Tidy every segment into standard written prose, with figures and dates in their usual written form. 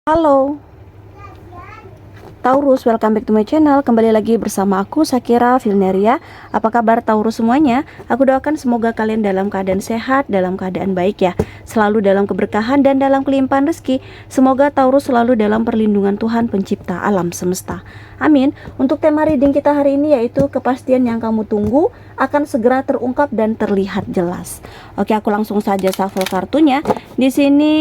Halo Taurus, welcome back to my channel. Kembali lagi bersama aku Shakira Vilneria. Apa kabar Taurus semuanya? Aku doakan semoga kalian dalam keadaan sehat, dalam keadaan baik ya, selalu dalam keberkahan dan dalam kelimpahan rezeki. Semoga Taurus selalu dalam perlindungan Tuhan pencipta alam semesta. Amin. Untuk tema reading kita hari ini yaitu kepastian yang kamu tunggu akan segera terungkap dan terlihat jelas. Oke, aku langsung saja shuffle kartunya. Di sini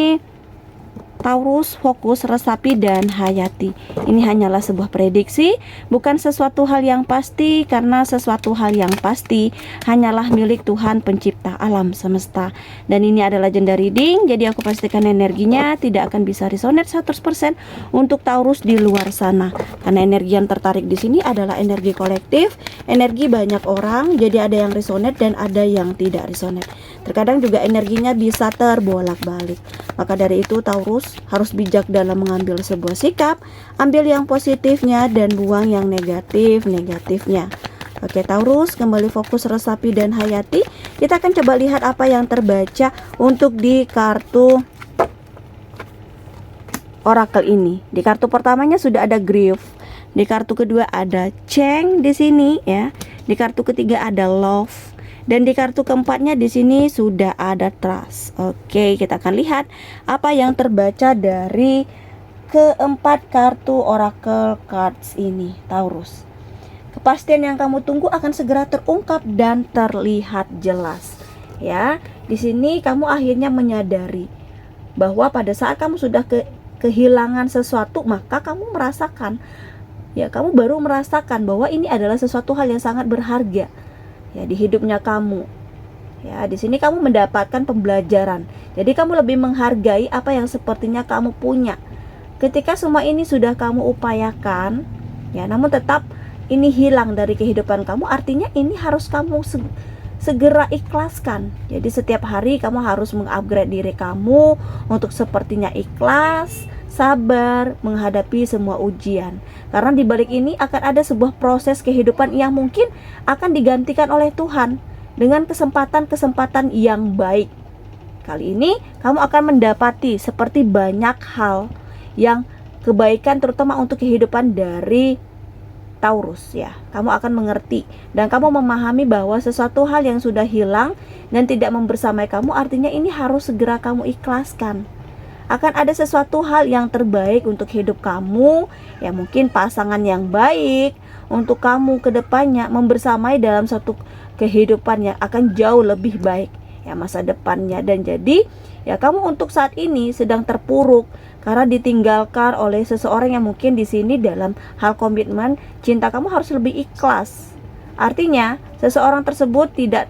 Taurus, fokus, resapi, dan hayati. Ini hanyalah sebuah prediksi, bukan sesuatu hal yang pasti, karena sesuatu hal yang pasti hanyalah milik Tuhan pencipta alam semesta. Dan ini adalah jenda reading, jadi aku pastikan energinya tidak akan bisa resonate 100% untuk Taurus di luar sana. Karena energi yang tertarik di sini adalah energi kolektif, energi banyak orang, jadi ada yang resonate dan ada yang tidak resonate. Terkadang juga energinya bisa terbolak-balik. Maka dari itu Taurus harus bijak dalam mengambil sebuah sikap, ambil yang positifnya dan buang yang negatifnya. Oke Taurus, kembali fokus, resapi, dan hayati. Kita akan coba lihat apa yang terbaca untuk di kartu oracle ini. Di kartu pertamanya sudah ada grief, di kartu kedua ada change di sini ya, di kartu ketiga ada love, dan di kartu keempatnya di sini sudah ada trust. Oke, kita akan lihat apa yang terbaca dari keempat kartu oracle cards ini, Taurus. Kepastian yang kamu tunggu akan segera terungkap dan terlihat jelas. Ya, di sini kamu akhirnya menyadari bahwa pada saat kamu sudah kehilangan sesuatu, maka kamu merasakan, ya kamu baru merasakan bahwa ini adalah sesuatu hal yang sangat berharga ya di hidupnya kamu. Ya, di sini kamu mendapatkan pembelajaran. Jadi kamu lebih menghargai apa yang sepertinya kamu punya. Ketika semua ini sudah kamu upayakan, ya namun tetap ini hilang dari kehidupan kamu, artinya ini harus kamu segera ikhlaskan. Jadi setiap hari kamu harus mengupgrade diri kamu untuk sepertinya ikhlas, sabar menghadapi semua ujian. Karena di balik ini akan ada sebuah proses kehidupan yang mungkin akan digantikan oleh Tuhan dengan kesempatan-kesempatan yang baik. Kali ini kamu akan mendapati seperti banyak hal yang kebaikan, terutama untuk kehidupan dari Taurus ya. Kamu akan mengerti dan kamu memahami bahwa sesuatu hal yang sudah hilang dan tidak membersamai kamu, artinya ini harus segera kamu ikhlaskan. Akan ada sesuatu hal yang terbaik untuk hidup kamu, ya mungkin pasangan yang baik untuk kamu ke depannya, membersamai dalam satu kehidupan yang akan jauh lebih baik ya masa depannya. Dan jadi ya kamu untuk saat ini sedang terpuruk karena ditinggalkan oleh seseorang yang mungkin di sini dalam hal komitmen cinta kamu harus lebih ikhlas. Artinya seseorang tersebut tidak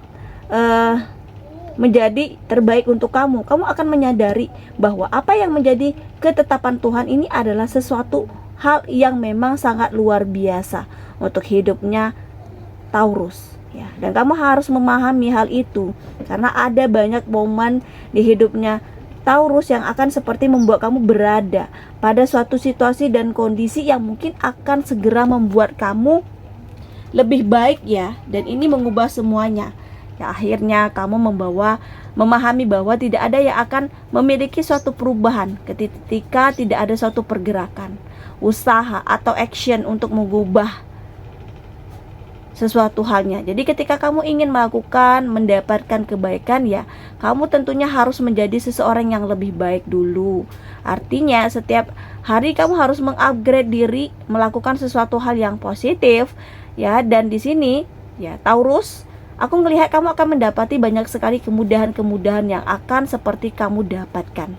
menjadi terbaik untuk kamu. Kamu akan menyadari bahwa apa yang menjadi ketetapan Tuhan ini adalah sesuatu hal yang memang sangat luar biasa untuk hidupnya Taurus ya. Dan kamu harus memahami hal itu karena ada banyak momen di hidupnya Taurus yang akan seperti membuat kamu berada pada suatu situasi dan kondisi yang mungkin akan segera membuat kamu lebih baik ya. Dan ini mengubah semuanya. Ya, akhirnya kamu memahami bahwa tidak ada yang akan memiliki suatu perubahan ketika tidak ada suatu pergerakan, usaha atau action untuk mengubah sesuatu halnya. Jadi ketika kamu ingin mendapatkan kebaikan ya, kamu tentunya harus menjadi seseorang yang lebih baik dulu. Artinya setiap hari kamu harus mengupgrade diri, melakukan sesuatu hal yang positif ya. Dan di sini ya Taurus, aku melihat kamu akan mendapati banyak sekali kemudahan-kemudahan yang akan seperti kamu dapatkan.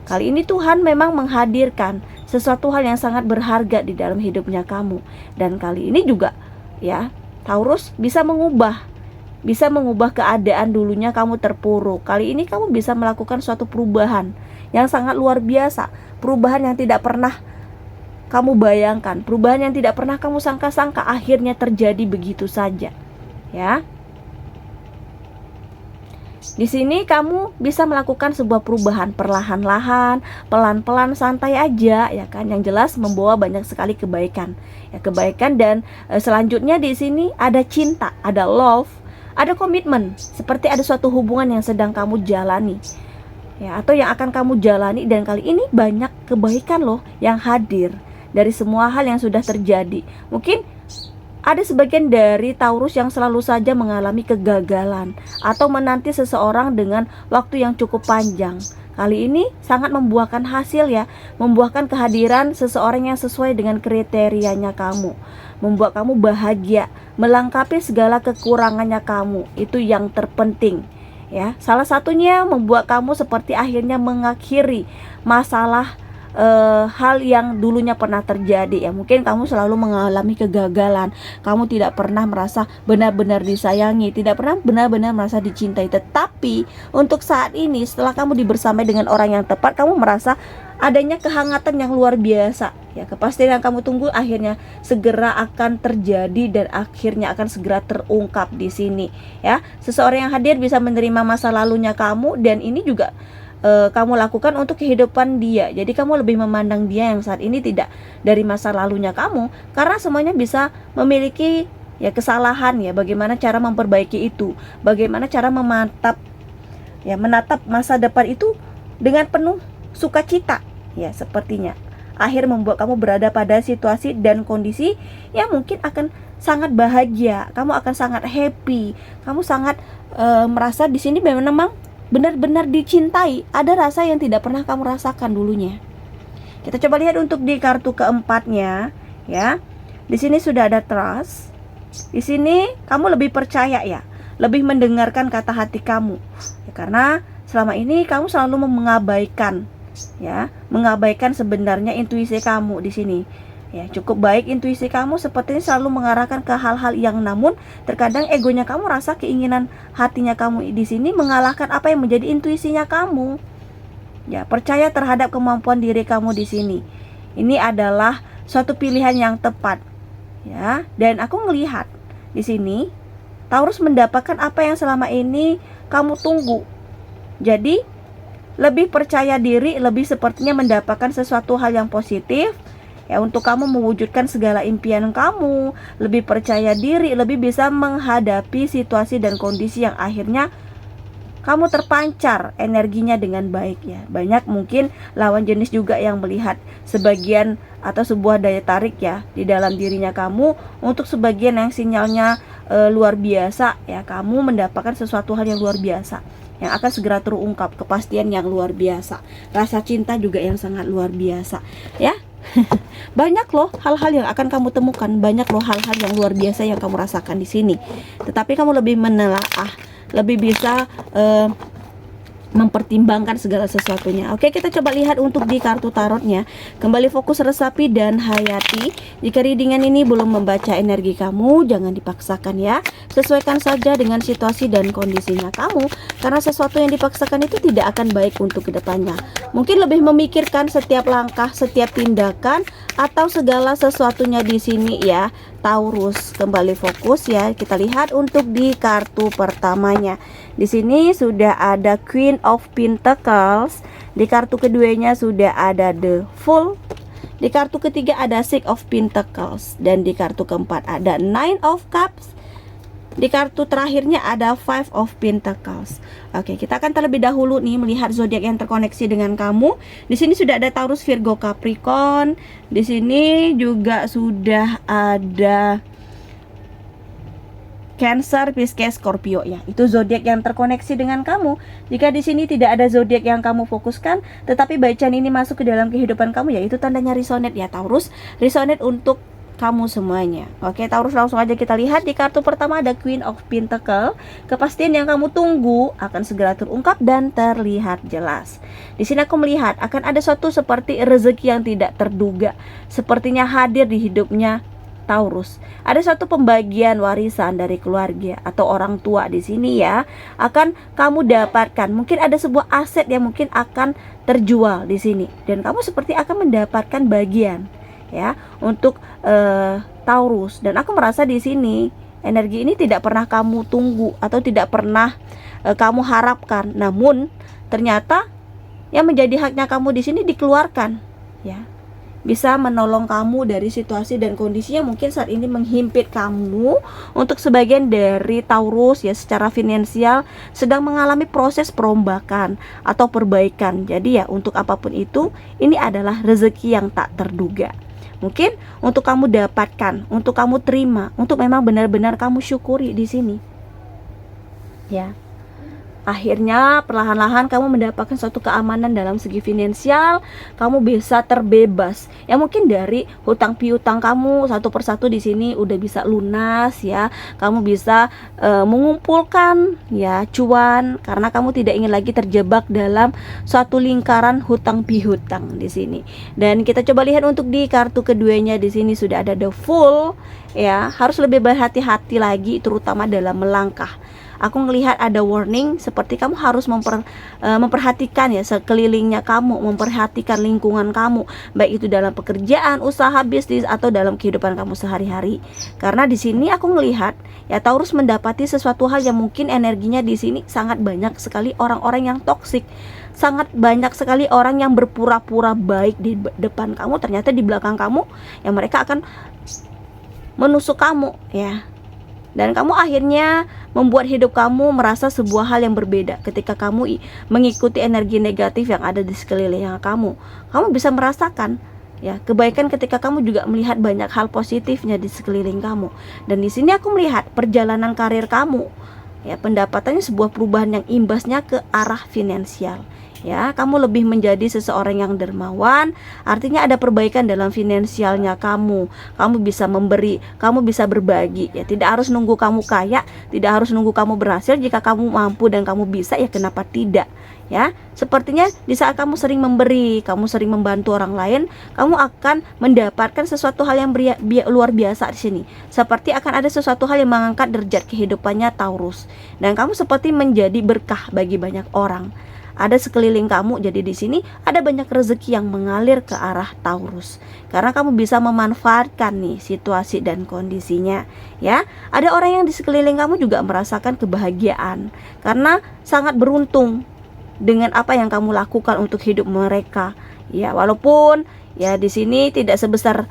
Kali ini Tuhan memang menghadirkan sesuatu hal yang sangat berharga di dalam hidupnya kamu. Dan kali ini juga ya Taurus bisa mengubah keadaan dulunya kamu terpuruk. Kali ini kamu bisa melakukan suatu perubahan yang sangat luar biasa. Perubahan yang tidak pernah kamu bayangkan, perubahan yang tidak pernah kamu sangka-sangka, akhirnya terjadi begitu saja. Ya. Di sini kamu bisa melakukan sebuah perubahan perlahan-lahan, pelan-pelan, santai aja ya kan. Yang jelas membawa banyak sekali kebaikan. Ya kebaikan dan selanjutnya di sini ada cinta, ada love, ada komitmen, seperti ada suatu hubungan yang sedang kamu jalani. ya, atau yang akan kamu jalani. Dan kali ini banyak kebaikan loh yang hadir dari semua hal yang sudah terjadi. Mungkin ada sebagian dari Taurus yang selalu saja mengalami kegagalan atau menanti seseorang dengan waktu yang cukup panjang. Kali ini sangat membuahkan hasil ya, membuahkan kehadiran seseorang yang sesuai dengan kriterianya kamu, membuat kamu bahagia, melengkapi segala kekurangannya kamu. Itu yang terpenting ya. Salah satunya membuat kamu seperti akhirnya mengakhiri masalah hal yang dulunya pernah terjadi ya. Mungkin kamu selalu mengalami kegagalan, kamu tidak pernah merasa benar-benar disayangi, tidak pernah benar-benar merasa dicintai. Tetapi untuk saat ini, setelah kamu dibersamai dengan orang yang tepat, kamu merasa adanya kehangatan yang luar biasa ya. Kepastian yang kamu tunggu akhirnya segera akan terjadi dan akhirnya akan segera terungkap di sini ya. Seseorang yang hadir bisa menerima masa lalunya kamu, dan ini juga kamu lakukan untuk kehidupan dia. Jadi kamu lebih memandang dia yang saat ini tidak dari masa lalunya kamu, karena semuanya bisa memiliki ya kesalahan ya. Bagaimana cara memperbaiki itu, bagaimana cara menatap masa depan itu dengan penuh sukacita ya. Sepertinya akhir membuat kamu berada pada situasi dan kondisi yang mungkin akan sangat bahagia, kamu akan sangat happy, kamu sangat merasa di sini memang benar-benar dicintai. Ada rasa yang tidak pernah kamu rasakan dulunya. Kita coba lihat untuk di kartu keempatnya ya. Di sini sudah ada trust. Di sini kamu lebih percaya ya, lebih mendengarkan kata hati kamu ya, karena selama ini kamu selalu mengabaikan ya, mengabaikan sebenarnya intuisi kamu di sini. Ya, cukup baik intuisi kamu sepertinya selalu mengarahkan ke hal-hal yang, namun terkadang egonya kamu rasa keinginan hatinya kamu di sini mengalahkan apa yang menjadi intuisinya kamu. Ya, percaya terhadap kemampuan diri kamu di sini. Ini adalah suatu pilihan yang tepat. Ya, dan aku melihat di sini Taurus mendapatkan apa yang selama ini kamu tunggu. Jadi, lebih percaya diri, lebih sepertinya mendapatkan sesuatu hal yang positif ya, untuk kamu mewujudkan segala impian kamu, lebih percaya diri, lebih bisa menghadapi situasi dan kondisi yang akhirnya kamu terpancar energinya dengan baik ya. Banyak mungkin lawan jenis juga yang melihat sebagian atau sebuah daya tarik ya di dalam dirinya kamu, untuk sebagian yang sinyalnya luar biasa ya. Kamu mendapatkan sesuatu hal yang luar biasa yang akan segera terungkap, kepastian yang luar biasa, rasa cinta juga yang sangat luar biasa ya. Banyak loh hal-hal yang akan kamu temukan, banyak loh hal-hal yang luar biasa yang kamu rasakan di sini. Tetapi kamu lebih menelaah, lebih bisa mempertimbangkan segala sesuatunya. Oke, kita coba lihat untuk di kartu tarotnya. Kembali fokus, resapi dan hayati. Jika readingan ini belum membaca energi kamu, jangan dipaksakan ya. Sesuaikan saja dengan situasi dan kondisinya kamu, karena sesuatu yang dipaksakan itu tidak akan baik untuk kedepannya. Mungkin lebih memikirkan setiap langkah, setiap tindakan, atau segala sesuatunya di sini ya. Taurus, kembali fokus ya. Kita lihat untuk di kartu pertamanya. Di sini sudah ada Queen of Pentacles. Di kartu keduanya sudah ada The Fool. Di kartu ketiga ada Six of Pentacles. Dan di kartu keempat ada Nine of Cups. Di kartu terakhirnya ada Five of Pentacles. Oke, kita akan terlebih dahulu nih melihat zodiak yang terkoneksi dengan kamu. Di sini sudah ada Taurus, Virgo, Capricorn. Di sini juga sudah ada Cancer, Pisces, Scorpio ya. Itu zodiak yang terkoneksi dengan kamu. Jika di sini tidak ada zodiak yang kamu fokuskan, tetapi bacaan ini masuk ke dalam kehidupan kamu, ya itu tandanya resonate ya Taurus. Resonate untuk kamu semuanya. Oke Taurus, langsung aja kita lihat. Di kartu pertama ada Queen of Pentacles. Kepastian yang kamu tunggu akan segera terungkap dan terlihat jelas. Di sini aku melihat akan ada suatu seperti rezeki yang tidak terduga, sepertinya hadir di hidupnya Taurus. Ada suatu pembagian warisan dari keluarga atau orang tua di sini ya, akan kamu dapatkan. Mungkin ada sebuah aset yang mungkin akan terjual di sini, dan kamu seperti akan mendapatkan bagian ya untuk Taurus. Dan aku merasa di sini energi ini tidak pernah kamu tunggu atau tidak pernah kamu harapkan, namun ternyata yang menjadi haknya kamu di sini dikeluarkan ya. bisa menolong kamu dari situasi dan kondisi yang mungkin saat ini menghimpit kamu. Untuk sebagian dari Taurus ya, secara finansial sedang mengalami proses perombakan atau perbaikan. Jadi ya, untuk apapun itu, ini adalah rezeki yang tak terduga. Mungkin untuk kamu dapatkan, untuk kamu terima, untuk memang benar-benar kamu syukuri di sini. Ya. Akhirnya perlahan-lahan kamu mendapatkan suatu keamanan dalam segi finansial, kamu bisa terbebas. Ya mungkin dari hutang piutang kamu satu persatu di sini udah bisa lunas ya. Kamu bisa mengumpulkan ya cuan karena kamu tidak ingin lagi terjebak dalam suatu lingkaran hutang piutang di sini. Dan kita coba lihat untuk di kartu keduanya, di sini sudah ada the Fool ya. Harus lebih berhati-hati lagi terutama dalam melangkah. Aku melihat ada warning seperti kamu harus memperhatikan ya sekelilingnya kamu, memperhatikan lingkungan kamu, baik itu dalam pekerjaan, usaha, bisnis atau dalam kehidupan kamu sehari-hari. Karena di sini aku melihat ya Taurus mendapati sesuatu hal yang mungkin energinya di sini sangat banyak sekali orang-orang yang toksik. Sangat banyak sekali orang yang berpura-pura baik di depan kamu, ternyata di belakang kamu yang mereka akan menusuk kamu ya. Dan kamu akhirnya membuat hidup kamu merasa sebuah hal yang berbeda ketika kamu mengikuti energi negatif yang ada di sekeliling kamu. Kamu bisa merasakan ya kebaikan ketika kamu juga melihat banyak hal positifnya di sekeliling kamu. Dan di sini aku melihat perjalanan karir kamu ya, pendapatannya sebuah perubahan yang imbasnya ke arah finansial. Ya, kamu lebih menjadi seseorang yang dermawan, artinya ada perbaikan dalam finansialnya kamu. Kamu bisa memberi, kamu bisa berbagi. Ya, tidak harus nunggu kamu kaya, tidak harus nunggu kamu berhasil. Jika kamu mampu dan kamu bisa, ya kenapa tidak? Ya, sepertinya di saat kamu sering memberi, kamu sering membantu orang lain, kamu akan mendapatkan sesuatu hal yang luar biasa di sini. Seperti akan ada sesuatu hal yang mengangkat derajat kehidupannya Taurus. Dan kamu seperti menjadi berkah bagi banyak orang. Ada sekeliling kamu, jadi di sini ada banyak rezeki yang mengalir ke arah Taurus. Karena kamu bisa memanfaatkan nih situasi dan kondisinya, ya. Ada orang yang di sekeliling kamu juga merasakan kebahagiaan karena sangat beruntung dengan apa yang kamu lakukan untuk hidup mereka. Ya, walaupun ya di sini tidak sebesar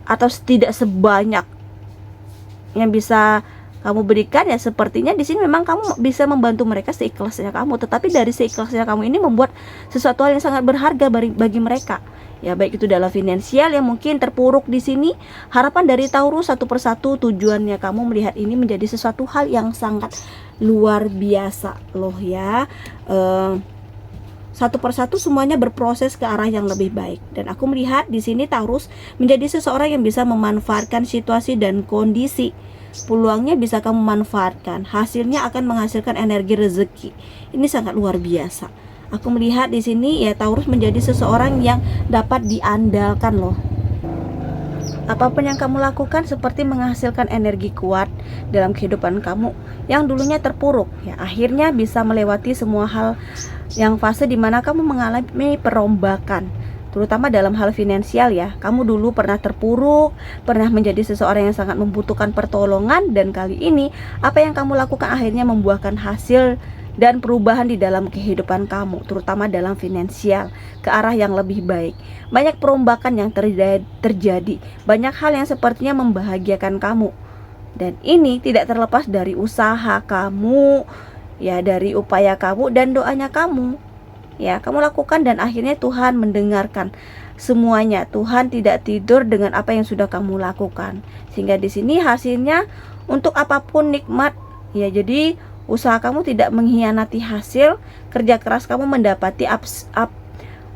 atau tidak sebanyak yang bisa kamu berikan ya, sepertinya di sini memang kamu bisa membantu mereka seikhlasnya kamu, tetapi dari seikhlasnya kamu ini membuat sesuatu hal yang sangat berharga bagi mereka. Ya, baik itu dalam finansial yang mungkin terpuruk di sini. Harapan dari Taurus satu persatu tujuannya kamu melihat ini menjadi sesuatu hal yang sangat luar biasa loh ya. Satu persatu semuanya berproses ke arah yang lebih baik. Dan aku melihat di sini Taurus menjadi seseorang yang bisa memanfaatkan situasi dan kondisi. Peluangnya bisa kamu manfaatkan. Hasilnya akan menghasilkan energi rezeki. Ini sangat luar biasa. Aku melihat di sini ya Taurus menjadi seseorang yang dapat diandalkan loh. Apapun yang kamu lakukan seperti menghasilkan energi kuat dalam kehidupan kamu yang dulunya terpuruk ya, akhirnya bisa melewati semua hal yang fase dimana kamu mengalami perombakan, terutama dalam hal finansial ya. Kamu dulu pernah terpuruk, pernah menjadi seseorang yang sangat membutuhkan pertolongan, dan kali ini apa yang kamu lakukan akhirnya membuahkan hasil dan perubahan di dalam kehidupan kamu, terutama dalam finansial, ke arah yang lebih baik. Banyak perombakan yang terjadi, banyak hal yang sepertinya membahagiakan kamu. Dan ini tidak terlepas dari usaha kamu, ya, dari upaya kamu dan doanya kamu. Ya, kamu lakukan dan akhirnya Tuhan mendengarkan semuanya. Tuhan tidak tidur dengan apa yang sudah kamu lakukan. Sehingga di sini hasilnya untuk apapun nikmat. Ya, jadi usaha kamu tidak mengkhianati hasil, kerja keras kamu mendapati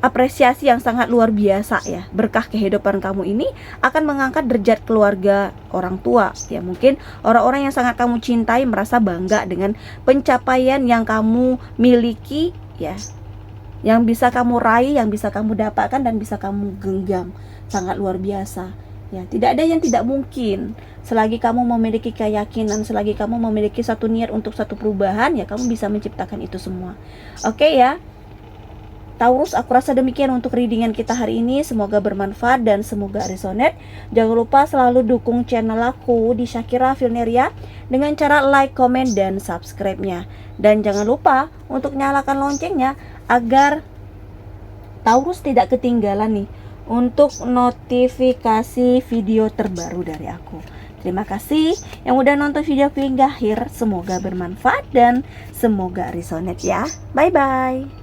apresiasi yang sangat luar biasa ya. Berkah kehidupan kamu ini akan mengangkat derajat keluarga orang tua. Ya, mungkin orang-orang yang sangat kamu cintai merasa bangga dengan pencapaian yang kamu miliki ya, yang bisa kamu raih, yang bisa kamu dapatkan dan bisa kamu genggam. Sangat luar biasa. Ya, tidak ada yang tidak mungkin. Selagi kamu memiliki keyakinan, selagi kamu memiliki satu niat untuk satu perubahan, ya kamu bisa menciptakan itu semua. Oke ya, Taurus, aku rasa demikian untuk readingan kita hari ini. Semoga bermanfaat dan semoga resonate. Jangan lupa selalu dukung channel aku di Shakira Filneria dengan cara like, comment, dan subscribe-nya. Dan jangan lupa untuk nyalakan loncengnya agar Taurus tidak ketinggalan nih untuk notifikasi video terbaru dari aku. Terima kasih yang udah nonton video aku hingga akhir. Semoga bermanfaat dan semoga resonate ya. Bye bye.